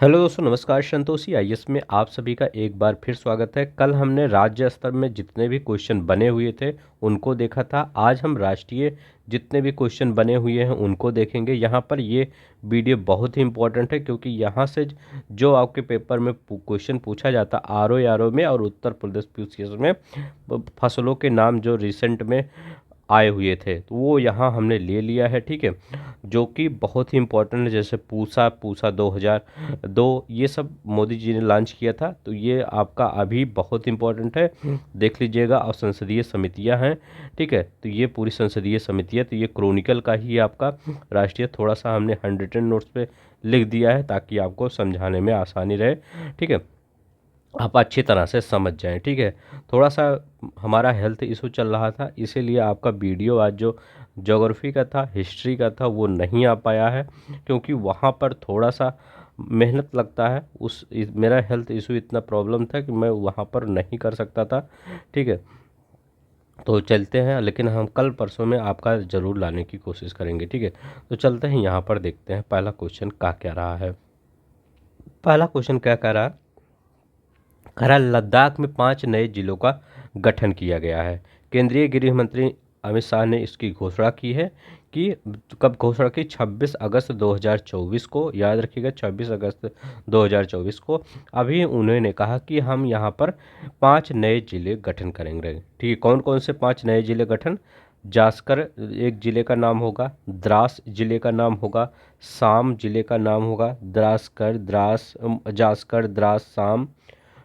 Hello दोस्तों, नमस्कार। Santoshi IAS में आप सभी का एक बार फिर स्वागत है। कल हमने राज्य स्तर में जितने भी क्वेश्चन बने हुए थे उनको देखा था। आज हम राष्ट्रीय जितने भी क्वेश्चन बने हुए हैं उनको देखेंगे। यहाँ पर ये वीडियो बहुत ही इंपॉर्टेंट है क्योंकि यहाँ से जो आपके पेपर में क्वेश्चन पूछा जाता आरओ में और उत्तर प्रदेश पीसीएस में फसलों के नाम जो रिसेंट में आए हुए थे तो वो यहाँ हमने ले लिया है, ठीक है, जो कि बहुत ही इम्पोर्टेंट है। जैसे पूसा पूसा 2002 ये सब मोदी जी ने लॉन्च किया था, तो ये आपका अभी बहुत इम्पोर्टेंट है, देख लीजिएगा। और संसदीय समितियां हैं, ठीक है, तो ये पूरी संसदीय समितियां, तो ये क्रोनिकल का ही आपका राष्ट्रीय थोड़ा सा हमने 110 नोट्स पे लिख दिया है ताकि आपको समझाने में आसानी रहे, ठीक है, आप अच्छी तरह से समझ जाएं, ठीक है। थोड़ा सा हमारा हेल्थ इशू चल रहा था, इसीलिए आपका वीडियो आज जो ज्योग्राफी का था, हिस्ट्री का था, वो नहीं आ पाया है क्योंकि वहाँ पर थोड़ा सा मेहनत लगता है। मेरा हेल्थ इशू इतना प्रॉब्लम था कि मैं वहाँ पर नहीं कर सकता था, ठीक है। तो चलते हैं, लेकिन हम कल परसों में आपका ज़रूर लाने की कोशिश करेंगे, ठीक है। तो चलते हैं, यहाँ पर देखते हैं पहला क्वेश्चन क्या रहा है। पहला क्वेश्चन क्या कह रहा है, लद्दाख में 5 नए जिलों का गठन किया गया है। केंद्रीय गृह मंत्री अमित शाह ने इसकी घोषणा की है कि कब घोषणा की, 26 अगस्त 2024 को, याद रखिएगा 26 अगस्त 2024 को। अभी उन्होंने कहा कि हम यहाँ पर 5 नए जिले गठन करेंगे, ठीक है। कौन कौन से 5 नए जिले गठन? जास्कर एक जिले का नाम होगा, द्रास जिले का नाम होगा, साम जिले का नाम होगा, जास्कर, द्रास, साम,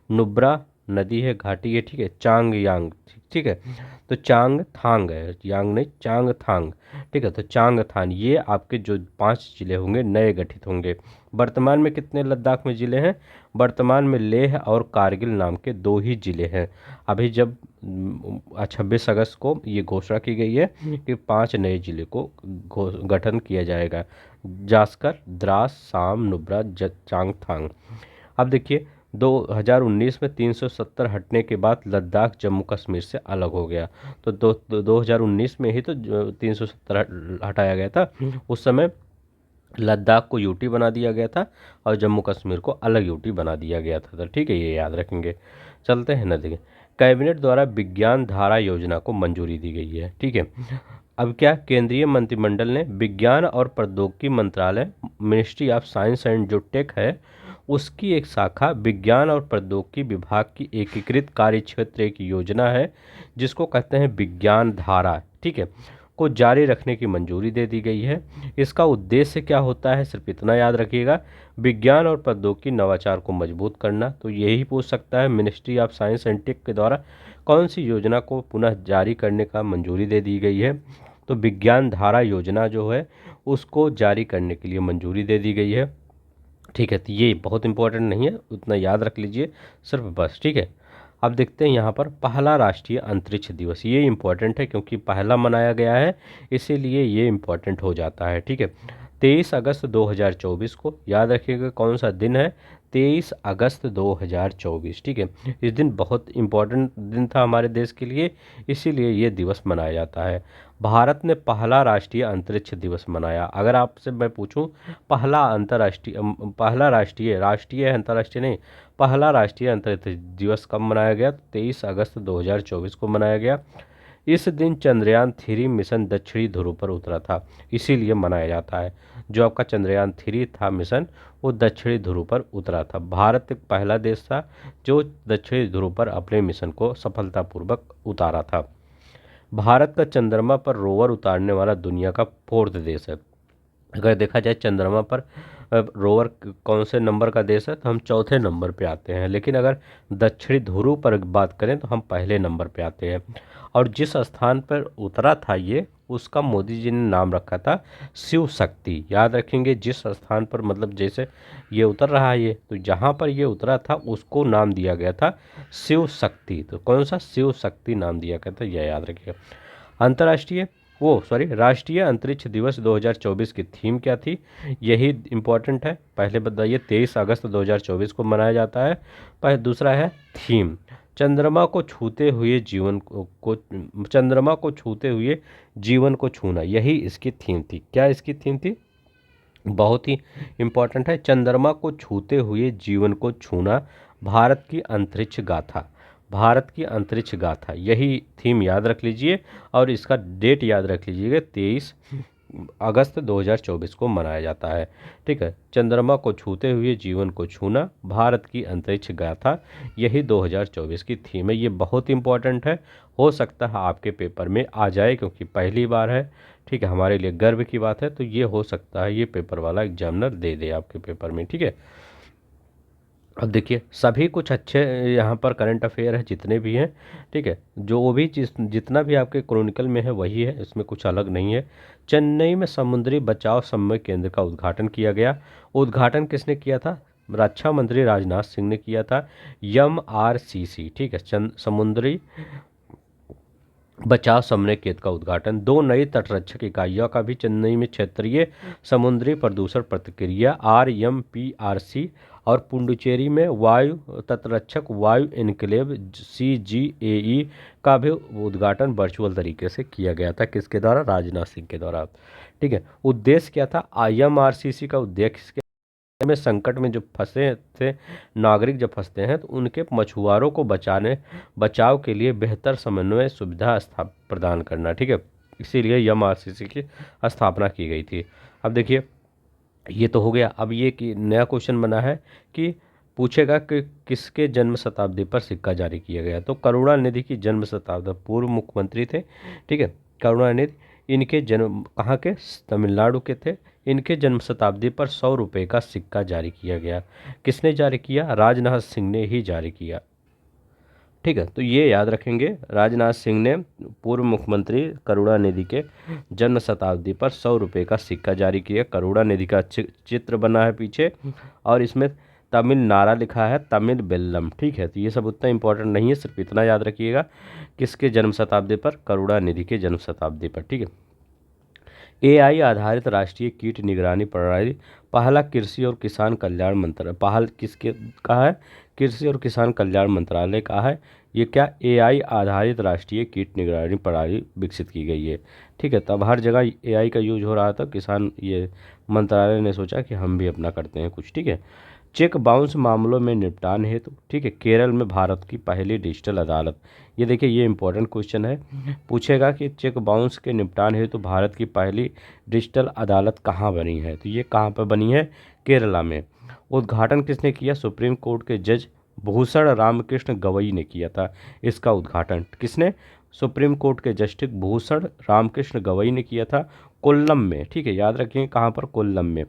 नुब्रा नदी है, घाटी है, ठीक है, चांग यांग, ठीक है। तो चांग थांग है, यांग नहीं, चांग थांग, ठीक है। तो चांग थान, ये आपके जो 5 जिले होंगे नए गठित होंगे। वर्तमान में कितने लद्दाख में जिले हैं? वर्तमान में लेह और कारगिल नाम के 2 ही जिले हैं। अभी जब 26 अगस्त को ये घोषणा की गई है कि 5 नए जिले को गठन किया जाएगा, जास्कर, द्रास, साम, नुब्रा, चांगथांग। अब देखिए, 2019 में 370 हटने के बाद लद्दाख जम्मू कश्मीर से अलग हो गया। तो 2019 में ही तो 370 हटाया गया था। उस समय लद्दाख को यूटी बना दिया गया था और जम्मू कश्मीर को अलग यूटी बना दिया गया था, तो ठीक है, ये याद रखेंगे। चलते हैं ना, देखिए, कैबिनेट द्वारा विज्ञान धारा योजना को मंजूरी दी गई है, ठीक है। अब क्या, केंद्रीय मंत्रिमंडल ने विज्ञान और प्रौद्योगिकी मंत्रालय, मिनिस्ट्री ऑफ साइंस एंड जो टेक है, उसकी एक शाखा विज्ञान और प्रौद्योगिकी विभाग की एकीकृत कार्य क्षेत्र एक योजना है जिसको कहते हैं विज्ञान धारा, ठीक है, को जारी रखने की मंजूरी दे दी गई है। इसका उद्देश्य क्या होता है, सिर्फ इतना याद रखिएगा, विज्ञान और प्रौद्योगिकी नवाचार को मजबूत करना। तो यही पूछ सकता है, ministry of science and tech के द्वारा कौन सी योजना को पुनः जारी करने का मंजूरी दे दी गई है? तो विज्ञान धारा योजना जो है उसको जारी करने के लिए मंजूरी दे दी गई है, ठीक है। तो ये बहुत इंपॉर्टेंट नहीं है, उतना याद रख लीजिए सिर्फ, बस, ठीक है। अब देखते हैं यहाँ पर पहला राष्ट्रीय अंतरिक्ष दिवस, ये इम्पोर्टेंट है क्योंकि पहला मनाया गया है, इसीलिए ये इम्पोर्टेंट हो जाता है, ठीक है। 23 अगस्त 2024 को, याद रखिएगा कौन सा दिन है, 23 अगस्त 2024, ठीक है। इस दिन बहुत इम्पोर्टेंट दिन था हमारे देश के लिए, इसीलिए ये दिवस मनाया जाता है। भारत ने पहला राष्ट्रीय अंतरिक्ष दिवस मनाया। अगर आपसे मैं पूछूं, पहला राष्ट्रीय, राष्ट्रीय अंतर्राष्ट्रीय नहीं, पहला राष्ट्रीय अंतरिक्ष दिवस कब मनाया गया? 23 अगस्त 2024 को मनाया गया। इस दिन चंद्रयान 3 मिशन दक्षिणी ध्रुव पर उतरा था, इसीलिए मनाया जाता है। जो आपका चंद्रयान 3 था मिशन, वो दक्षिणी ध्रुव पर उतरा था। भारत एक पहला देश था जो दक्षिणी ध्रुव पर अपने मिशन को सफलतापूर्वक उतारा था। भारत का चंद्रमा पर रोवर उतारने वाला दुनिया का 4th देश है। अगर देखा जाए चंद्रमा पर रोवर कौन से नंबर का देश है, तो हम चौथे नंबर पे आते हैं, लेकिन अगर दक्षिणी ध्रुव पर बात करें तो हम पहले नंबर पे आते हैं। और जिस स्थान पर उतरा था ये, उसका मोदी जी ने नाम रखा था शिव शक्ति, याद रखेंगे। जिस स्थान पर, मतलब जैसे ये उतर रहा है ये, तो जहाँ पर ये उतरा था उसको नाम दिया गया था शिव शक्ति। तो कौन सा? शिव शक्ति नाम दिया गया था, यह याद रखिएगा। अंतर्राष्ट्रीय राष्ट्रीय अंतरिक्ष दिवस 2024 की थीम क्या थी, यही इम्पोर्टेंट है। पहले बताइए, 23 अगस्त 2024 को मनाया जाता है। पर दूसरा है थीम, चंद्रमा को छूते हुए चंद्रमा को छूते हुए जीवन को छूना, यही इसकी थीम थी। क्या इसकी थीम थी? बहुत ही इम्पोर्टेंट है। चंद्रमा को छूते हुए जीवन को छूना, भारत की अंतरिक्ष गाथा। भारत की अंतरिक्ष गाथा, यही थीम याद रख लीजिए और इसका डेट याद रख लीजिएगा, 23 अगस्त 2024 को मनाया जाता है। ठीक है, चंद्रमा को छूते हुए जीवन को छूना, भारत की अंतरिक्ष गाथा, यही 2024 की थीम है। ये बहुत इंपॉर्टेंट है, हो सकता है आपके पेपर में आ जाए क्योंकि पहली बार है। ठीक है, हमारे लिए गर्व की बात है। तो ये हो सकता है ये पेपर वाला एग्जामिनर दे दे आपके पेपर में। ठीक है, अब देखिए सभी कुछ अच्छे यहाँ पर करंट अफेयर है जितने भी हैं। ठीक है, जो वो भी चीज़ जितना भी आपके क्रॉनिकल में है वही है, इसमें कुछ अलग नहीं है। चेन्नई में समुद्री बचाव समन्वय केंद्र का उद्घाटन किया गया। उद्घाटन किसने किया था? रक्षा मंत्री राजनाथ सिंह ने किया था। MRCC, ठीक है, समुद्री बचाव समन्वय केंद्र का उद्घाटन। 2 नई तटरक्षक इकाइयों का भी चेन्नई में क्षेत्रीय समुद्री प्रदूषण प्रतिक्रिया RMPRC और पुडुचेरी में वायु तटरक्षक वायु एन्क्लेव CGAE का भी उद्घाटन वर्चुअल तरीके से किया गया था। किसके द्वारा? राजनाथ सिंह के द्वारा। ठीक है, उद्देश्य क्या था? IMRCC का उद्देश्य में संकट में जो फंसे थे नागरिक, जब फंसते हैं तो उनके मछुआरों को बचाव के लिए बेहतर समन्वय सुविधा प्रदान करना। ठीक है, इसीलिए MRCC की स्थापना की गई थी। अब देखिए ये तो हो गया। अब ये कि नया क्वेश्चन बना है कि पूछेगा कि किसके जन्म शताब्दी पर सिक्का जारी किया गया। तो करुणानिधि की जन्म शताब्दी, पूर्व मुख्यमंत्री थे। ठीक है, करुणानिधि, इनके जन्म कहाँ के? तमिलनाडु के थे। इनके जन्म शताब्दी पर 100 रुपये का सिक्का जारी किया गया। किसने जारी किया? राजनाथ सिंह ने ही जारी किया। ठीक है, तो ये याद रखेंगे, राजनाथ सिंह ने पूर्व मुख्यमंत्री करुणानिधि के जन्म शताब्दी पर 100 रुपये का सिक्का जारी किया। करुणानिधि का चित्र बना है पीछे और इसमें तमिल नारा लिखा है, तमिल बेल्लम। ठीक है, तो ये सब उतना इंपॉर्टेंट नहीं है, सिर्फ इतना याद रखिएगा किसके जन्म शताब्दी पर? करुणानिधि के जन्म शताब्दी पर। ठीक है, AI आधारित राष्ट्रीय कीट निगरानी प्रणाली पहला कृषि और किसान कल्याण मंत्रालय, पहल किसके कहा है? कृषि और किसान कल्याण मंत्रालय कहा है। ये क्या? AI आधारित राष्ट्रीय कीट निगरानी प्रणाली विकसित की गई है। ठीक है, तब हर जगह AI का यूज हो रहा था, किसान ये मंत्रालय ने सोचा कि हम भी अपना करते हैं कुछ। ठीक है, चेक बाउंस मामलों में निपटान हेतु, ठीक है, केरल में भारत की पहली डिजिटल अदालत। ये देखिए ये इंपॉर्टेंट क्वेश्चन है, पूछेगा कि चेक बाउंस के निपटान हेतु भारत की पहली डिजिटल अदालत कहाँ बनी है। तो ये कहाँ पर बनी है? केरला में। उद्घाटन किसने किया? सुप्रीम कोर्ट के जज भूषण रामकृष्ण गवई ने किया था। इसका उद्घाटन किसने? सुप्रीम कोर्ट के जस्टिस भूषण रामकृष्ण गवई ने किया था, कोल्लम में। ठीक है, याद रखिए कहाँ पर? कोल्लम में।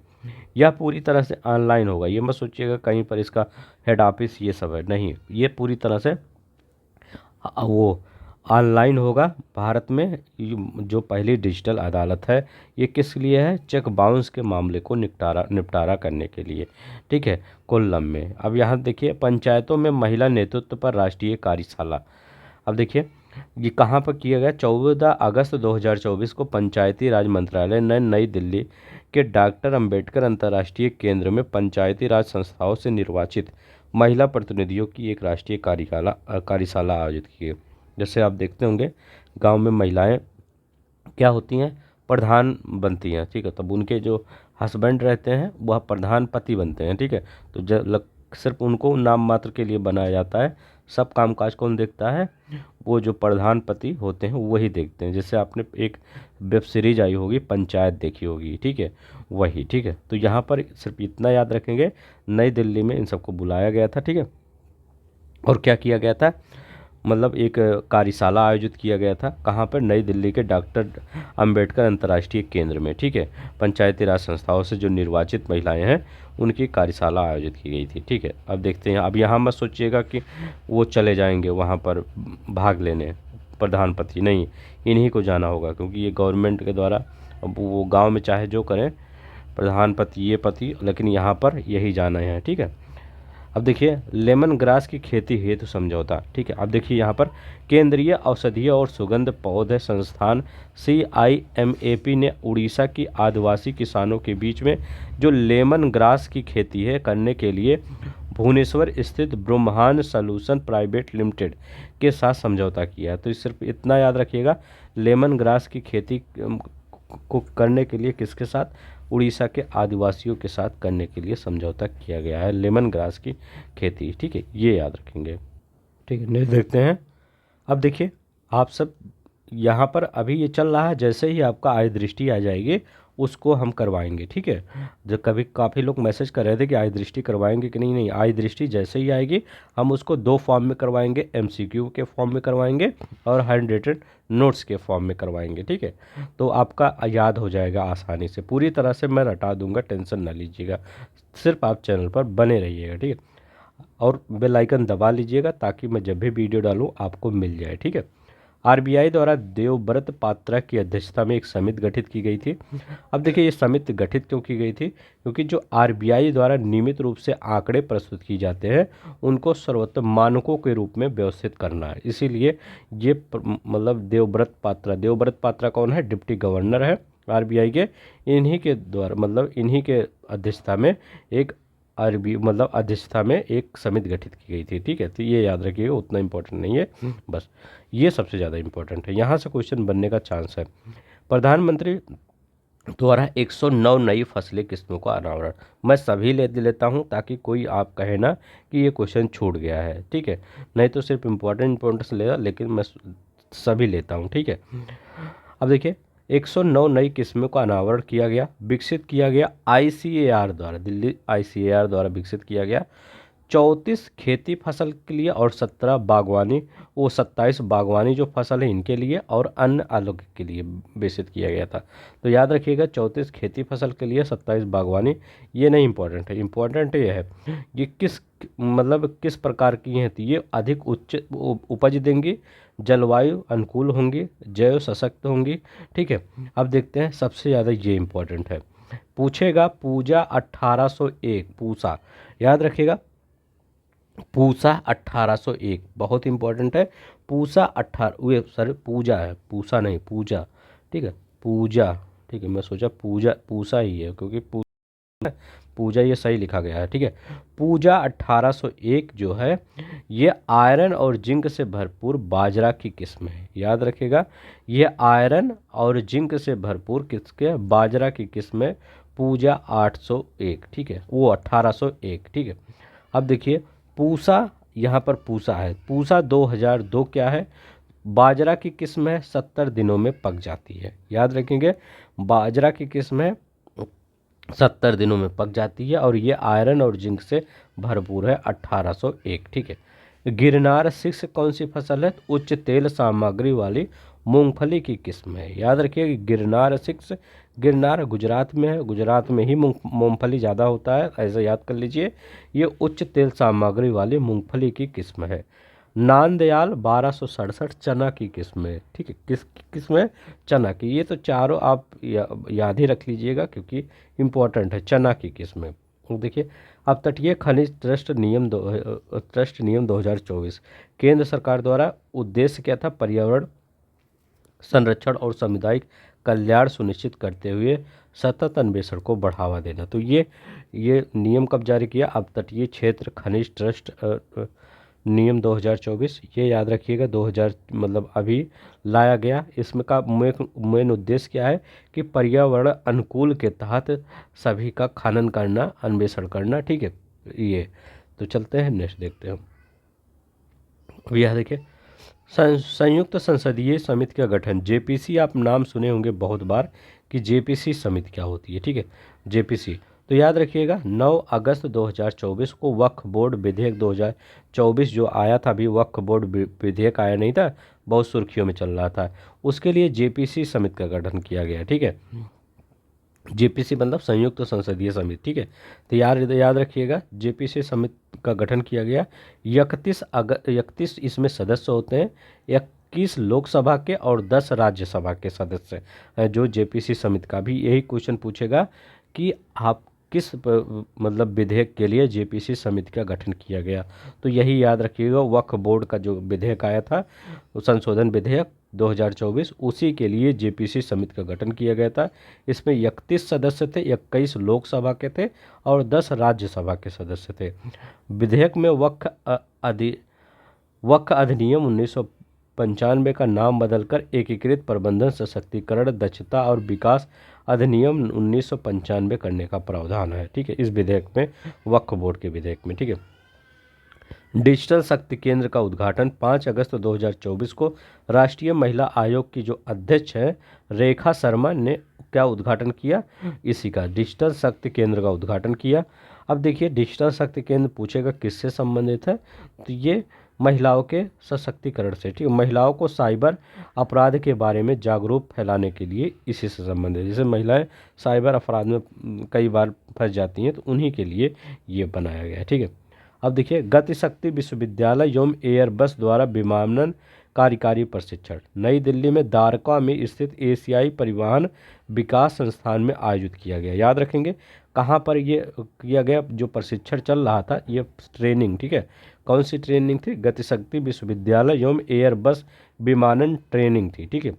यह पूरी तरह से ऑनलाइन होगा, ये मत सोचिएगा कहीं पर इसका हेड ऑफिस ये सब है, नहीं, ये पूरी तरह से वो ऑनलाइन होगा। भारत में जो पहली डिजिटल अदालत है ये किस लिए है? चेक बाउंस के मामले को निपटारा करने के लिए। ठीक है, कोल्लम में। अब यहाँ देखिए पंचायतों में महिला नेतृत्व पर राष्ट्रीय कार्यशाला। अब देखिए ये कहाँ पर किया गया? 14 अगस्त 2024 को पंचायती राज मंत्रालय ने नई दिल्ली के डॉक्टर अंबेडकर अंतर्राष्ट्रीय केंद्र में पंचायती राज संस्थाओं से निर्वाचित महिला प्रतिनिधियों की एक राष्ट्रीय कार्यशाला आयोजित की है। जैसे आप देखते होंगे गांव में महिलाएं क्या होती हैं? प्रधान बनती हैं। ठीक है, तब उनके जो हस्बैंड रहते हैं वह प्रधान पति बनते हैं। ठीक है, तो सिर्फ उनको नाम मात्र के लिए बनाया जाता है, सब कामकाज कौन देखता है? वो जो प्रधान पति होते हैं वही देखते हैं। जैसे आपने एक वेब सीरीज आई होगी पंचायत देखी होगी, ठीक है, वही। ठीक है, तो यहाँ पर सिर्फ इतना याद रखेंगे, नई दिल्ली में इन सबको बुलाया गया था। ठीक है, और क्या किया गया था? मतलब एक कार्यशाला आयोजित किया गया था, कहाँ पर? नई दिल्ली के डॉक्टर अंबेडकर अंतर्राष्ट्रीय केंद्र में। ठीक है, पंचायती राज संस्थाओं से जो निर्वाचित महिलाएं हैं उनकी कार्यशाला आयोजित की गई थी। ठीक है, अब देखते हैं। अब यहाँ मत सोचिएगा कि वो चले जाएंगे वहाँ पर भाग लेने, प्रधानपति नहीं, इन्हीं को जाना होगा क्योंकि ये गवर्नमेंट के द्वारा, अब वो गाँव में चाहे जो करें प्रधानपति ये पति, लेकिन यहाँ पर यही जाना है। ठीक है, अब देखिए लेमन ग्रास की खेती हेतु समझौता। ठीक है, अब देखिए यहाँ पर केंद्रीय औषधीय और सुगंध पौधे संस्थान CIMAP ने उड़ीसा की आदिवासी किसानों के बीच में जो लेमन ग्रास की खेती है करने के लिए भुवनेश्वर स्थित ब्रह्मांड सॉल्यूशन प्राइवेट लिमिटेड के साथ समझौता किया। तो सिर्फ इतना याद रखिएगा, लेमन ग्रास की खेती को करने के लिए किसके साथ? उड़ीसा के आदिवासियों के साथ करने के लिए समझौता किया गया है लेमन ग्रास की खेती, ठीक है, ये याद रखेंगे। ठीक है, नेक्स्ट देखते हैं। अब देखिए आप सब यहाँ पर अभी ये चल रहा है, जैसे ही आपका आय दृष्टि आ जाएगी उसको हम करवाएंगे, ठीक है। जो कभी काफ़ी लोग मैसेज कर रहे थे कि आय दृष्टि करवाएंगे कि नहीं, नहीं, आय दृष्टि जैसे ही आएगी हम उसको 2 फॉर्म में करवाएंगे, एमसीक्यू के फॉर्म में करवाएंगे और हैंड रिटन नोट्स के फॉर्म में करवाएंगे, ठीक है। तो आपका याद हो जाएगा आसानी से, पूरी तरह से मैं रटा दूंगा, टेंशन ना लीजिएगा, सिर्फ आप चैनल पर बने रहिएगा, ठीक है। और बेल आइकन दबा लीजिएगा ताकि मैं जब भी वीडियो डालूं आपको मिल जाए, ठीक है। आरबीआई द्वारा देवव्रत पात्रा की अध्यक्षता में एक समिति गठित की गई थी। अब देखिए ये समिति गठित क्यों की गई थी, क्योंकि जो आरबीआई द्वारा नियमित रूप से आंकड़े प्रस्तुत किए जाते हैं उनको सर्वोत्तम मानकों के रूप में व्यवस्थित करना है, इसीलिए ये मतलब देवव्रत पात्रा कौन है, डिप्टी गवर्नर है आरबीआई के, इन्हीं के द्वारा मतलब इन्हीं के अध्यक्षता में एक अध्यक्षता में एक समिति गठित की गई थी, ठीक है। तो ये याद रखिएगा, उतना इंपॉर्टेंट नहीं है, बस ये सबसे ज़्यादा इंपॉर्टेंट है, यहाँ से क्वेश्चन बनने का चांस है। प्रधानमंत्री द्वारा 109 नई फसलें किस्मों का अनावरण, मैं सभी ले लेता हूँ ताकि कोई आप कहे ना कि ये क्वेश्चन छूट गया है, ठीक है, नहीं तो सिर्फ इंपॉर्टेंट लेगा, लेकिन मैं सभी लेता हूँ, ठीक है। अब देखिए 109 नई किस्मों का अनावरण किया गया, विकसित किया गया आईसीएआर द्वारा, दिल्ली आईसीएआर द्वारा विकसित किया गया। 34 खेती फसल के लिए और 27 बागवानी जो फसल है इनके लिए और अन्य आलोक के लिए विकसित किया गया था। तो याद रखिएगा 34 खेती फसल के लिए, 27 बागवानी, ये नहीं इम्पोर्टेंट है, इम्पोर्टेंट ये है ये किस प्रकार की हैं, तो ये अधिक उच्च उपज देंगी, जलवायु अनुकूल होंगी, जैव सशक्त होंगी, ठीक है। अब देखते हैं सबसे ज़्यादा ये इम्पोर्टेंट है, पूछेगा पूजा 1801, पूसा याद रखिएगा, पूसा 1801 बहुत इंपॉर्टेंट है, पूसा 18 है, पूसा नहीं पूजा, ठीक है, पूजा, ठीक है, मैं सोचा पूजा पूसा ही है क्योंकि पूजा ये सही लिखा गया है, ठीक है। पूजा 1801 जो है ये आयरन और जिंक से भरपूर बाजरा की किस्म है, याद रखिएगा, ये आयरन और जिंक से भरपूर किसके बाजरा की किस्म है, पूजा 801, ठीक है, वो 1801, ठीक है। अब देखिए पूसा, यहाँ पर पूसा है, पूसा 2002 क्या है, बाजरा की किस्म है, 70 दिनों में पक जाती है, याद रखेंगे, बाजरा की किस्म है, 70 दिनों में पक जाती है और ये आयरन और जिंक से भरपूर है, 1801, ठीक है। गिरनार 6 कौन सी फसल है, उच्च तेल सामग्री वाली मूंगफली की किस्म है, याद रखिए गिरनार 6, गिरनार गुजरात में है, गुजरात में ही मूंगफली ज़्यादा होता है, ऐसा याद कर लीजिए, ये उच्च तेल सामग्री वाली मूंगफली की किस्म है। नांदयाल 1267 चना की किस्म है, ठीक है, किस किस्म है, चना की, ये तो चारों आप याद ही रख लीजिएगा क्योंकि इम्पोर्टेंट है, चना की किस्म है। देखिए अब तटीय खनिज ट्रस्ट नियम 2024 केंद्र सरकार द्वारा उद्देश्य क्या था, पर्यावरण संरक्षण और सामुदायिक कल्याण सुनिश्चित करते हुए सतत अन्वेषण को बढ़ावा देना। तो ये नियम कब जारी किया, अब तटीय क्षेत्र खनिज ट्रस्ट नियम 2024, ये याद रखिएगा, 2000 मतलब अभी लाया गया। इसमें का मेन उद्देश्य क्या है कि पर्यावरण अनुकूल के तहत सभी का खनन करना, अन्वेषण करना, ठीक है। ये तो चलते हैं नेक्स्ट देखते हैं। अब यह देखिए संयुक्त संसदीय समिति का गठन, जेपीसी, आप नाम सुने होंगे बहुत बार कि जेपीसी समिति क्या होती है, ठीक है, जेपीसी। तो याद रखिएगा 9 अगस्त 2024 को वक्फ बोर्ड विधेयक 2024 जो आया था, अभी वक्फ बोर्ड विधेयक आया नहीं था, बहुत सुर्खियों में चल रहा था, उसके लिए जेपीसी समिति का गठन किया गया, ठीक है। जेपीसी मतलब संयुक्त संसदीय समिति, ठीक है। तो याद रखिएगा जेपीसी समिति का गठन किया गया। 31 इसमें सदस्य होते हैं, 21 लोकसभा के और 10 राज्यसभा के सदस्य हैं जो जेपीसी समिति का। भी यही क्वेश्चन पूछेगा कि आप किस मतलब विधेयक के लिए जेपीसी समिति का गठन किया गया, तो यही याद रखिएगा, वक्फ बोर्ड का जो विधेयक आया था, संशोधन विधेयक 2024, उसी के लिए जेपीसी समिति का गठन किया गया था। इसमें 31 सदस्य थे, 21 लोकसभा के थे और 10 राज्यसभा के सदस्य थे। विधेयक में वक्फ अधिनियम 1995 का नाम बदलकर एकीकृत प्रबंधन सशक्तिकरण दक्षता और विकास अधिनियम 1995 करने का प्रावधान है। ठीक है, इस विधेयक में, वक्फ बोर्ड के विधेयक में। ठीक है, डिजिटल शक्ति केंद्र का उद्घाटन 5 अगस्त 2024 को राष्ट्रीय महिला आयोग की जो अध्यक्ष है रेखा शर्मा ने क्या उद्घाटन किया, इसी का डिजिटल शक्ति केंद्र का उद्घाटन किया। अब देखिए, डिजिटल शक्ति केंद्र पूछेगा किससे संबंधित है, तो ये महिलाओं के सशक्तिकरण से। ठीक है, महिलाओं को साइबर अपराध के बारे में जागरूक फैलाने के लिए इसी से संबंधित, जैसे महिलाएं साइबर अपराध में कई बार फंस जाती हैं, तो उन्हीं के लिए ये बनाया गया है। ठीक है, अब देखिए, गति शक्ति विश्वविद्यालय एवं एयरबस द्वारा विमानन कार्यकारी प्रशिक्षण नई दिल्ली में द्वारका में स्थित एशियाई परिवहन विकास संस्थान में आयोजित किया गया। याद रखेंगे कहाँ पर ये किया गया, जो प्रशिक्षण चल रहा था ये ट्रेनिंग। ठीक है, कौन सी ट्रेनिंग थी, गति शक्ति विश्वविद्यालय एवं एयरबस विमानन ट्रेनिंग थी। ठीक है,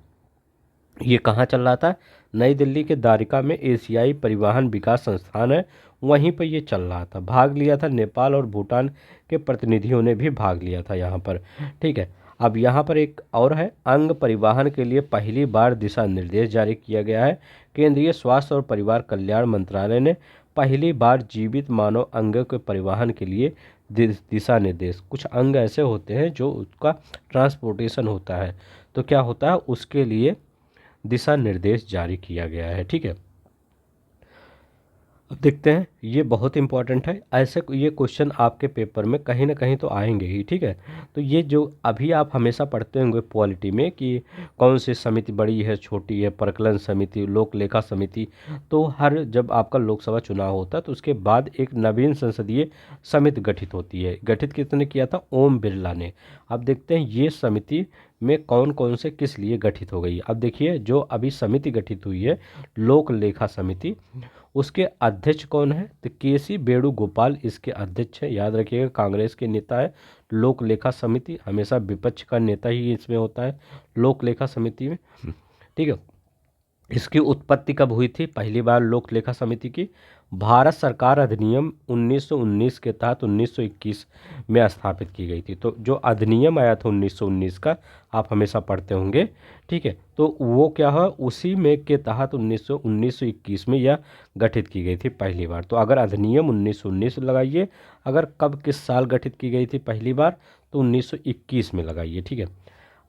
ये कहाँ चल रहा था, नई दिल्ली के द्वारका में एशियाई परिवहन विकास संस्थान है, वहीं पर ये चल रहा था। भाग लिया था नेपाल और भूटान के प्रतिनिधियों ने भी भाग लिया था यहाँ पर। ठीक है, अब यहाँ पर एक और है, अंग परिवहन के लिए पहली बार दिशा निर्देश जारी किया गया है। केंद्रीय स्वास्थ्य और परिवार कल्याण मंत्रालय ने पहली बार जीवित मानव अंगों के परिवहन के लिए दिशा निर्देश, कुछ अंग ऐसे होते हैं जो उसका ट्रांसपोर्टेशन होता है, तो क्या होता है, उसके लिए दिशा निर्देश जारी किया गया है। ठीक है, अब देखते हैं, ये बहुत इंपॉर्टेंट है, ऐसे ये क्वेश्चन आपके पेपर में कहीं ना कहीं तो आएंगे ही। ठीक है, तो ये जो अभी आप हमेशा पढ़ते होंगे पॉलिटी में कि कौन सी समिति बड़ी है छोटी है, परकलन समिति, लोक लेखा समिति, तो हर जब आपका लोकसभा चुनाव होता है तो उसके बाद एक नवीन संसदीय समिति गठित होती है। गठित किसने किया था, ओम बिरला ने। अब देखते हैं ये समिति में कौन कौन से किस लिए गठित हो गई। अब देखिए, जो अभी समिति गठित हुई है लोक लेखा समिति, उसके अध्यक्ष कौन है, तो केसी वेणुगोपाल इसके अध्यक्ष है। याद रखिएगा, कांग्रेस के नेता है। लोक लेखा समिति हमेशा विपक्ष का नेता ही इसमें होता है, लोक लेखा समिति में। ठीक है, इसकी उत्पत्ति कब हुई थी, पहली बार लोक लेखा समिति की भारत सरकार अधिनियम 1919 के तहत 1921 में स्थापित की गई थी। तो जो अधिनियम आया था 1919 का, आप हमेशा पढ़ते होंगे। ठीक है, तो वो क्या है, उसी में के तहत 1921 में यह गठित की गई थी पहली बार। तो अगर अधिनियम 1919 लगाइए, अगर कब किस साल गठित की गई थी पहली बार, तो 1921 में लगाइए। ठीक है,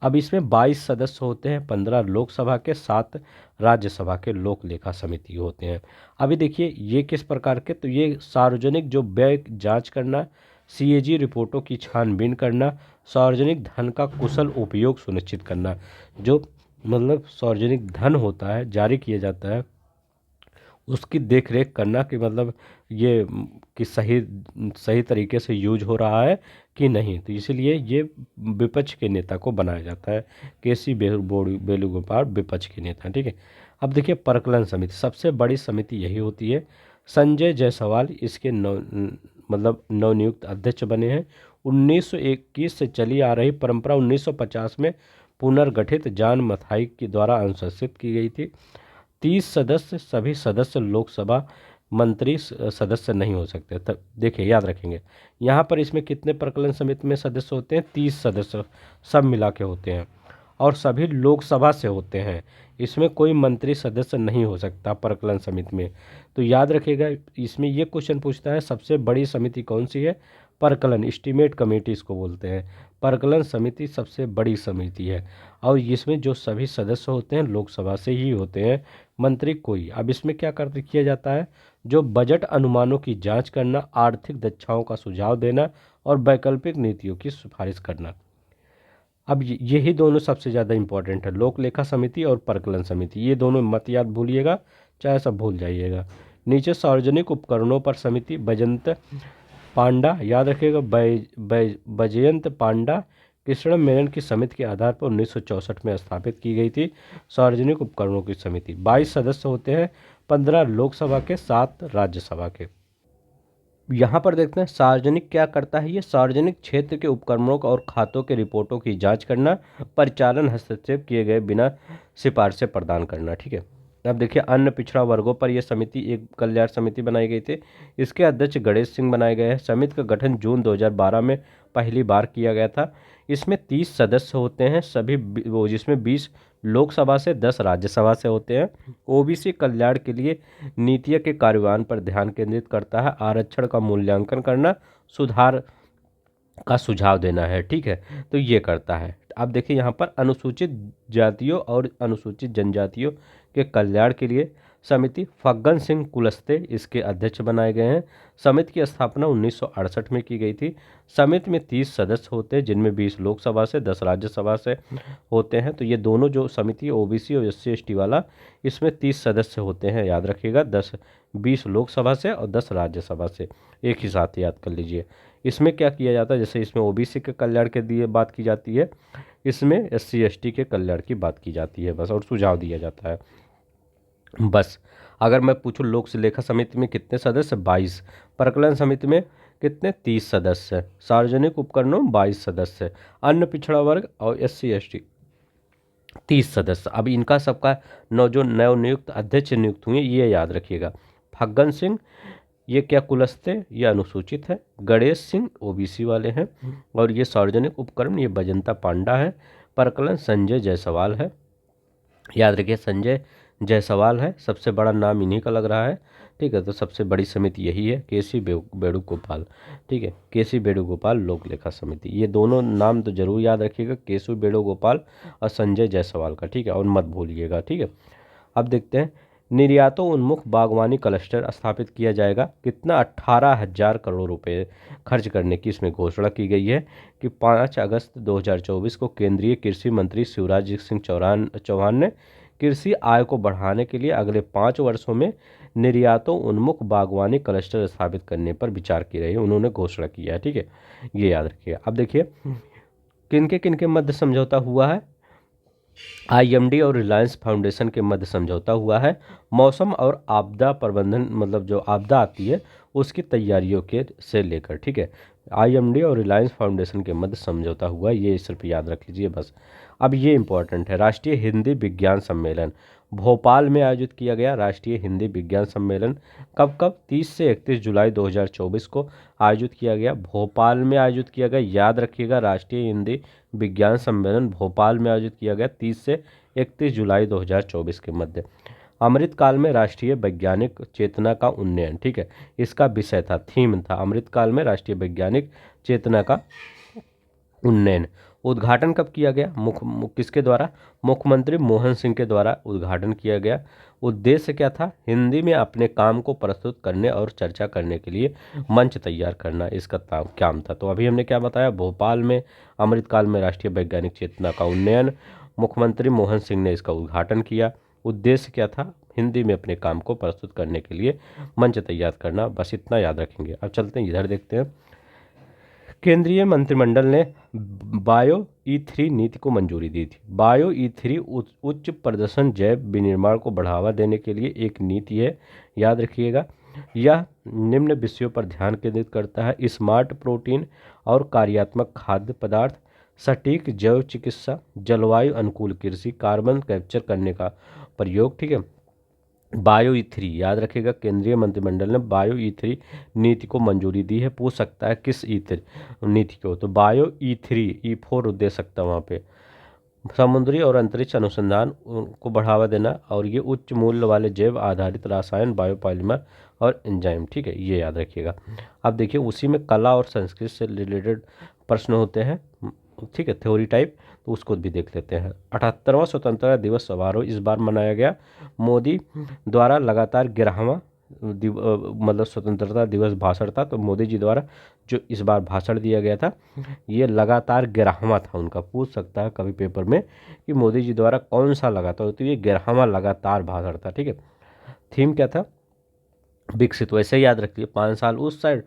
अब इसमें 22 सदस्य होते हैं, 15 लोकसभा के, 7 राज्यसभा के लोक लेखा समिति होते हैं। अभी देखिए ये किस प्रकार के, तो ये सार्वजनिक जो व्यय जांच करना, सीएजी रिपोर्टों की छानबीन करना, सार्वजनिक धन का कुशल उपयोग सुनिश्चित करना, जो मतलब सार्वजनिक धन होता है जारी किया जाता है उसकी देख रेख करना, कि मतलब ये कि सही सही तरीके से यूज हो रहा है कि नहीं। तो इसीलिए ये विपक्ष के नेता को बनाया जाता है, केसी वेणुगोपाल विपक्ष के नेता। ठीक है, अब देखिए परकलन समिति, सबसे बड़ी समिति यही होती है। संजय जायसवाल इसके नवनियुक्त अध्यक्ष बने हैं। 1921 से चली आ रही परंपरा 1950 में पुनर्गठित जॉन मथाई के द्वारा अनुशंसित की गई थी। 30 सदस्य, सभी सदस्य लोकसभा मंत्री सदस्य नहीं हो सकते। तब देखिए, याद रखेंगे यहाँ पर इसमें कितने प्रकलन समिति में सदस्य होते हैं, 30 सदस्य सब मिला के होते हैं, और सभी लोकसभा से होते हैं। इसमें कोई मंत्री सदस्य नहीं हो सकता प्रकलन समिति में। तो याद रखिएगा, इसमें ये क्वेश्चन पूछता है सबसे बड़ी समिति कौन सी है, परकलन एस्टीमेट कमेटी इसको बोलते हैं। परकलन समिति सबसे बड़ी समिति है, और इसमें जो सभी सदस्य होते हैं लोकसभा से ही होते हैं, मंत्री कोई। अब इसमें क्या किया जाता है, जो बजट अनुमानों की जांच करना, आर्थिक दक्षाओं का सुझाव देना और वैकल्पिक नीतियों की सिफारिश करना। अब यही दोनों सबसे ज़्यादा इंपॉर्टेंट है, लोक लेखा समिति और परकलन समिति। ये दोनों मत याद भूलिएगा, चाहे सब भूल जाइएगा। नीचे सार्वजनिक उपकरणों पर समिति, बैजयंत पांडा, याद रखिएगा, बैजयंत पांडा कृष्ण मेनन की समिति के आधार पर 1964 में स्थापित की गई थी सार्वजनिक उपकरणों की समिति। 22 सदस्य होते हैं, 15 लोकसभा के, 7 राज्यसभा के। यहाँ पर देखते हैं सार्वजनिक क्या करता है, ये सार्वजनिक क्षेत्र के उपकरणों और खातों के रिपोर्टों की जांच करना, परिचालन हस्तक्षेप किए गए बिना सिफारिशें प्रदान करना। ठीक है, अब देखिए अन्य पिछड़ा वर्गों पर यह समिति एक कल्याण समिति बनाई गई थी। इसके अध्यक्ष गणेश सिंह बनाए गए हैं। समिति का गठन जून 2012 में पहली बार किया गया था। इसमें 30 सदस्य होते हैं सभी वो, जिसमें 20 लोकसभा से 10 राज्यसभा से होते हैं। ओबीसी कल्याण के लिए नीतियों के कार्यान्वयन पर ध्यान केंद्रित करता है। आरक्षण का मूल्यांकन करना, सुधार का सुझाव देना है, ठीक है, तो ये करता है। अब देखिए यहाँ पर अनुसूचित जातियों और अनुसूचित जनजातियों के कल्याण के लिए समिति फग्गन सिंह कुलस्ते इसके अध्यक्ष बनाए गए हैं। समिति की स्थापना 1968 में की गई थी। समिति में 30 सदस्य होते हैं, जिनमें 20 लोकसभा से 10 राज्यसभा से होते हैं। तो ये दोनों जो समिति ओबीसी और SC/ST वाला, इसमें 30 सदस्य होते हैं, याद रखिएगा, 20 लोकसभा से और 10 राज्यसभा से, एक ही साथ याद कर लीजिए। इसमें क्या किया जाता है, जैसे इसमें ओबीसी के कल्याण के लिए बात की जाती है, इसमें SC/ST के कल्याण की बात की जाती है बस, और सुझाव दिया जाता है बस। अगर मैं पूछूं लोक लेखा समिति में कितने सदस्य, 22। प्रकलन समिति में कितने, 30 सदस्य। सार्वजनिक उपकरणों में 22 सदस्य। अन्य पिछड़ा वर्ग और SC/ST 30 सदस्य। अब इनका सबका जो नवनियुक्त अध्यक्ष नियुक्त हुए ये याद रखिएगा। फग्गन सिंह ये क्या कुलस्ते, ये अनुसूचित है। गणेश सिंह ओबीसी वाले हैं। और ये सार्वजनिक उपकरण ये बजंता पांडा है। प्रकलन संजय जायसवाल है, याद रखिए संजय जायसवाल है। सबसे बड़ा नाम इन्हीं का लग रहा है, ठीक है। तो सबसे बड़ी समिति यही है, केसी वेणुगोपाल, ठीक है, केसी वेणुगोपाल लोक लेखा समिति। ये दोनों नाम तो जरूर याद रखिएगा, केशव वेणुगोपाल और संजय जायसवाल का, ठीक है, और मत भूलिएगा, ठीक है। अब देखते हैं निर्यातों उन्मुख बागवानी क्लस्टर स्थापित किया जाएगा। कितना, 18,000 करोड़ रुपए खर्च करने की इसमें घोषणा की गई है कि 5 अगस्त 2024 को केंद्रीय कृषि मंत्री शिवराज सिंह चौहान ने कृषि आय को बढ़ाने के लिए अगले 5 वर्षों में निर्यातों उन्मुख बागवानी क्लस्टर स्थापित करने पर विचार की रही है, उन्होंने घोषणा किया है, ठीक है, ये याद रखिए। अब देखिए किनके मध्य समझौता हुआ है, IMD और रिलायंस फाउंडेशन के मध्य समझौता हुआ है। मौसम और आपदा प्रबंधन, मतलब जो आपदा आती है उसकी तैयारियों के से लेकर, ठीक है, IMD और रिलायंस फाउंडेशन के मध्य समझौता हुआ है, ये सिर्फ याद रख लीजिए बस। अब ये इंपॉर्टेंट है, राष्ट्रीय हिंदी विज्ञान सम्मेलन भोपाल में आयोजित किया गया। राष्ट्रीय हिंदी विज्ञान सम्मेलन कब 30 से 31 जुलाई 2024 को आयोजित किया गया, भोपाल में आयोजित किया गया, याद रखिएगा। राष्ट्रीय हिंदी विज्ञान सम्मेलन भोपाल में आयोजित किया गया 30 से 31 जुलाई 2024 के मध्य। अमृतकाल में राष्ट्रीय वैज्ञानिक चेतना का उन्नयन, ठीक है, इसका विषय था, थीम था, अमृतकाल में राष्ट्रीय वैज्ञानिक चेतना का उन्नयन। उद्घाटन कब किया गया, किसके द्वारा, मुख्यमंत्री मोहन सिंह के द्वारा उद्घाटन किया गया। उद्देश्य क्या था, हिंदी में अपने काम को प्रस्तुत करने और चर्चा करने के लिए मंच तैयार करना, इसका काम था। तो अभी हमने क्या बताया, भोपाल में अमृतकाल में राष्ट्रीय वैज्ञानिक चेतना का उन्नयन, मुख्यमंत्री मोहन सिंह ने इसका उद्घाटन किया। उद्देश्य क्या था, हिंदी में अपने काम को प्रस्तुत करने के लिए मंच तैयार करना, बस इतना याद रखेंगे। अब चलते हैं इधर देखते हैं। केंद्रीय मंत्रिमंडल ने बायो E3 नीति को मंजूरी दी थी। बायो E3 उच्च प्रदर्शन जैव विनिर्माण को बढ़ावा देने के लिए एक नीति है, याद रखिएगा। यह निम्न विषयों पर ध्यान केंद्रित करता है, स्मार्ट प्रोटीन और कार्यात्मक खाद्य पदार्थ, सटीक जैव चिकित्सा, जलवायु अनुकूल कृषि, कार्बन कैप्चर करने का प्रयोग, ठीक है। बायो E3 याद रखिएगा, केंद्रीय मंत्रिमंडल ने बायो E3 नीति को मंजूरी दी है। पूछ सकता है किस E3 नीति को, तो बायो E3 E4 दे सकता है वहाँ पे। समुद्री और अंतरिक्ष अनुसंधान को बढ़ावा देना, और ये उच्च मूल्य वाले जैव आधारित रसायन, बायोपॉलिमर और एंजाइम, ठीक है, ये याद रखिएगा। अब देखिए उसी में कला और संस्कृति से रिलेटेड प्रश्न होते हैं, ठीक है, थ्योरी टाइप, तो उसको भी देख लेते हैं। 78वां स्वतंत्रता दिवस समारोह इस बार मनाया गया। मोदी द्वारा लगातार 11वां मतलब स्वतंत्रता दिवस भाषण था, तो मोदी जी द्वारा जो इस बार भाषण दिया गया था ये लगातार 11वां था उनका। पूछ सकता है कभी पेपर में कि मोदी जी द्वारा कौन सा लगातार, तो ये 11वां लगातार भाषण था, ठीक है। थीम क्या था, विकसित, वैसे ही याद रखिए, 5 साल उस साइड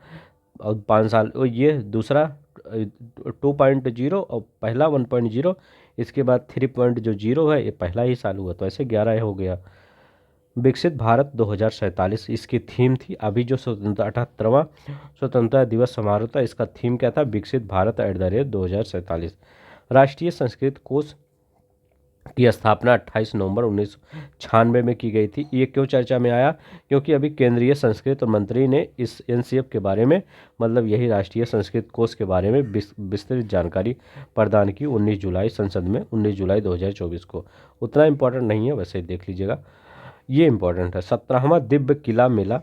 और 5 साल, और ये दूसरा 2.0 और पहला 1.0, इसके बाद 3.0 है, ये पहला ही साल हुआ, तो ऐसे 11 हो गया। विकसित भारत 2047 इसकी थीम थी। अभी जो 78वां स्वतंत्रता दिवस समारोह था, इसका थीम क्या था, विकसित भारत @ 2047। राष्ट्रीय संस्कृत कोष की स्थापना 28 नवंबर 1996 में की गई थी। ये क्यों चर्चा में आया? क्योंकि अभी केंद्रीय संस्कृत मंत्री ने इस एनसीएफ के बारे में, मतलब यही राष्ट्रीय संस्कृत कोष के बारे में विस्तृत जानकारी प्रदान की 19 जुलाई संसद में, 19 जुलाई 2024 को। उतना इम्पोर्टेंट नहीं है, वैसे ही देख लीजिएगा। ये इम्पोर्टेंट है। 17वां दिव्य किला मेला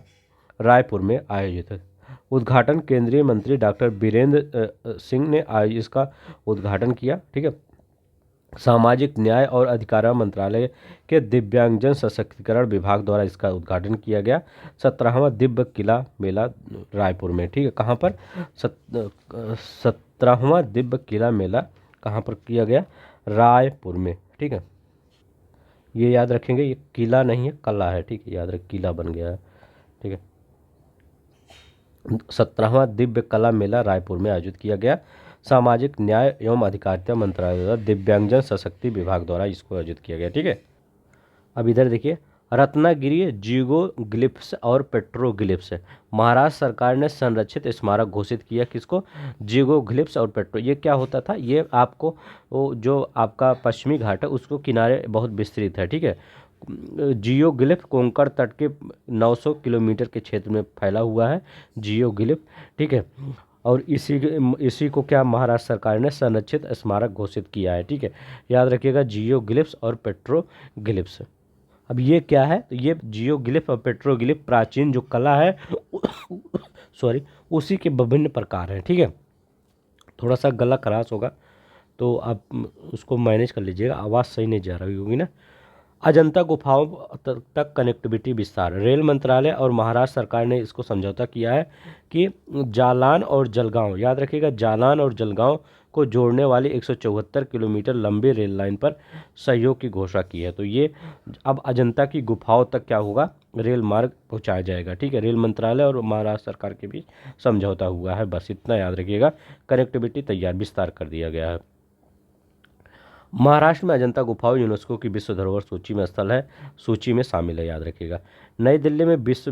रायपुर में आयोजित है। उद्घाटन केंद्रीय मंत्री डॉक्टर बीरेंद्र सिंह ने आज इसका उद्घाटन किया। ठीक है। सामाजिक न्याय और अधिकारिता मंत्रालय के दिव्यांगजन सशक्तिकरण विभाग द्वारा इसका उद्घाटन किया गया। 17वां दिव्य किला मेला रायपुर में। ठीक है। कहाँ पर? 17वां दिव्य किला मेला कहाँ पर किया गया? रायपुर में। ठीक है। ये याद रखेंगे, ये किला नहीं है, कला है। ठीक है, याद रख, किला बन गया है। ठीक है। 17वां दिव्य कला मेला रायपुर में आयोजित किया गया। सामाजिक न्याय एवं अधिकारिता मंत्रालय द्वारा दिव्यांगजन सशक्ति विभाग द्वारा इसको आयोजित किया गया। ठीक है। अब इधर देखिए, रत्नागिरी जियोग्लिफ्स और पेट्रोग्लिफ्स। महाराष्ट्र सरकार ने संरक्षित स्मारक घोषित किया। किसको? जियोग्लिफ्स और पेट्रो। ये क्या होता था? ये आपको वो जो आपका पश्चिमी घाट है उसको किनारे बहुत विस्तृत है। ठीक है। जियोग्लिफ कोंकण तट के 900 किलोमीटर के क्षेत्र में फैला हुआ है जियोग्लिफ। ठीक है। और इसी को क्या महाराष्ट्र सरकार ने संरक्षित स्मारक घोषित किया है। ठीक है। याद रखिएगा, जियोग्लिफ्स और पेट्रोग्लिफ्स। अब ये क्या है? तो ये जियोग्लिफ और पेट्रोग्लिफ प्राचीन जो कला है सॉरी, उसी के विभिन्न प्रकार हैं। ठीक है। थोड़ा सा गला खराश होगा तो आप उसको मैनेज कर लीजिएगा, आवाज़ सही नहीं जा रही होगी ना। अजंता गुफाओं तक कनेक्टिविटी विस्तार। रेल मंत्रालय और महाराष्ट्र सरकार ने इसको समझौता किया है कि जालान और जलगांव, याद रखिएगा, जालान और जलगांव को जोड़ने वाली 174 किलोमीटर लंबी रेल लाइन पर सहयोग की घोषणा की है। तो ये अब अजंता की गुफाओं तक क्या होगा? रेल मार्ग पहुंचाया जाएगा। ठीक है। रेल मंत्रालय और महाराष्ट्र सरकार के बीच समझौता हुआ है, बस इतना याद रखिएगा। कनेक्टिविटी तैयार, विस्तार कर दिया गया है। महाराष्ट्र में अजंता गुफाओं यूनेस्को की विश्व धरोहर सूची में स्थल है, सूची में शामिल है, याद रखिएगा। नई दिल्ली में विश्व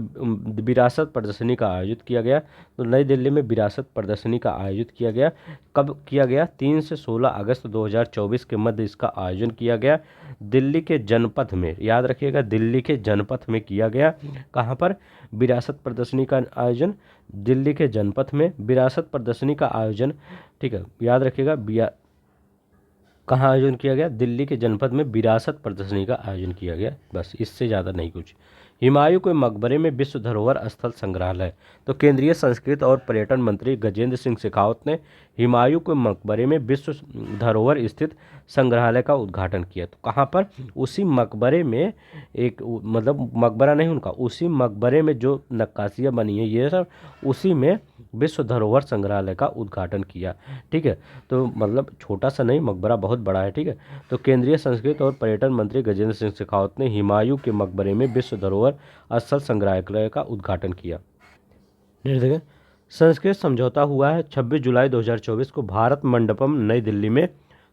विरासत प्रदर्शनी का आयोजित किया गया। तो नई दिल्ली में विरासत प्रदर्शनी का आयोजित किया गया। कब किया गया? 3 से 16 अगस्त 2024 के मध्य इसका आयोजन किया गया। दिल्ली के जनपथ में, याद रखिएगा, दिल्ली के जनपथ में किया गया। कहाँ पर? विरासत प्रदर्शनी का आयोजन दिल्ली के जनपथ में विरासत प्रदर्शनी का आयोजन। ठीक है, याद रखिएगा, कहाँ आयोजन किया गया? दिल्ली के जनपद में विरासत प्रदर्शनी का आयोजन किया गया, बस इससे ज़्यादा नहीं कुछ। हुमायूं के मकबरे में विश्व धरोहर स्थल संग्रहालय। तो केंद्रीय संस्कृति और पर्यटन मंत्री गजेंद्र सिंह शेखावत ने हुमायूं के मकबरे में विश्व धरोहर स्थित संग्रहालय का उद्घाटन किया। तो कहाँ पर? उसी मकबरे में, एक मतलब मकबरा नहीं उनका, उसी मकबरे में जो नक्काशियाँ बनी है ये सब, उसी में विश्व धरोहर संग्रहालय का उद्घाटन किया। ठीक है। तो मतलब छोटा सा नहीं, मकबरा बहुत बड़ा है। ठीक है। तो केंद्रीय संस्कृति और पर्यटन मंत्री गजेंद्र सिंह शेखावत ने हुमायूं के मकबरे में विश्व धरोहर स्थल संग्रहालय का उद्घाटन किया। देखें, संस्कृत समझौता हुआ है 26 जुलाई 2024 को भारत मंडपम नई दिल्ली में।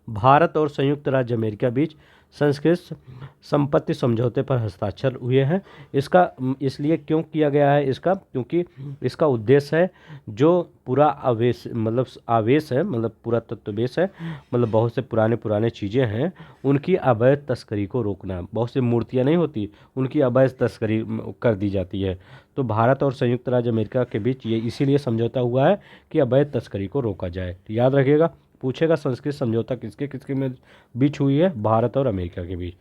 भारत और संयुक्त राज्य अमेरिका बीच संस्कृत संपत्ति समझौते पर हस्ताक्षर हुए हैं। इसका इसलिए क्यों किया गया है इसका? क्योंकि इसका उद्देश्य है जो पूरा आवेश है, मतलब पूरा तत्ववेश है, मतलब बहुत से पुराने चीज़ें हैं, उनकी अवैध तस्करी को रोकना। बहुत सी मूर्तियाँ नहीं होती, उनकी अवैध तस्करी कर दी जाती है। तो भारत और संयुक्त राज्य अमेरिका के बीच ये इसीलिए समझौता हुआ है कि अवैध तस्करी को रोका जाए। याद रखिएगा, पूछेगा संस्कृत समझौता किसके किसके में बीच हुई है? भारत और अमेरिका के बीच।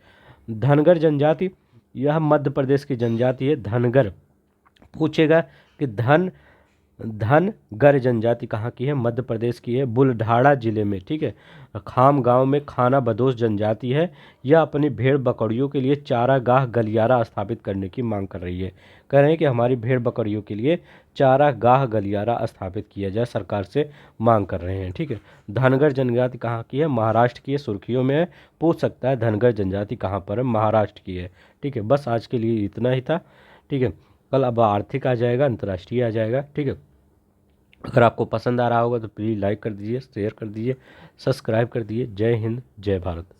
धनगर जनजाति, यह मध्य प्रदेश की जनजाति है, धनगर। पूछेगा कि धनगर जनजाति कहाँ की है? मध्य प्रदेश की है, बुल्ढाड़ा जिले में। ठीक है। खाम गांव में खाना बदोश जनजाति है। यह अपनी भेड़ बकरियों के लिए चारागाह गलियारा स्थापित करने की मांग कर रही है। कह रहे हैं कि हमारी भेड़ बकरियों के लिए चारागाह गलियारा स्थापित किया जाए, सरकार से मांग कर रहे हैं। ठीक है। धनगर जनजाति कहाँ की है? महाराष्ट्र की है, सुर्खियों में है, पूछ सकता है धनगर जनजाति कहाँ पर है? महाराष्ट्र की है। ठीक है। बस आज के लिए इतना ही था। ठीक है। कल अब आर्थिक आ जाएगा, अंतर्राष्ट्रीय आ जाएगा। ठीक है। अगर आपको पसंद आ रहा होगा तो प्लीज़ लाइक कर दीजिए, शेयर कर दीजिए, सब्सक्राइब कर दीजिए। जय हिंद, जय भारत।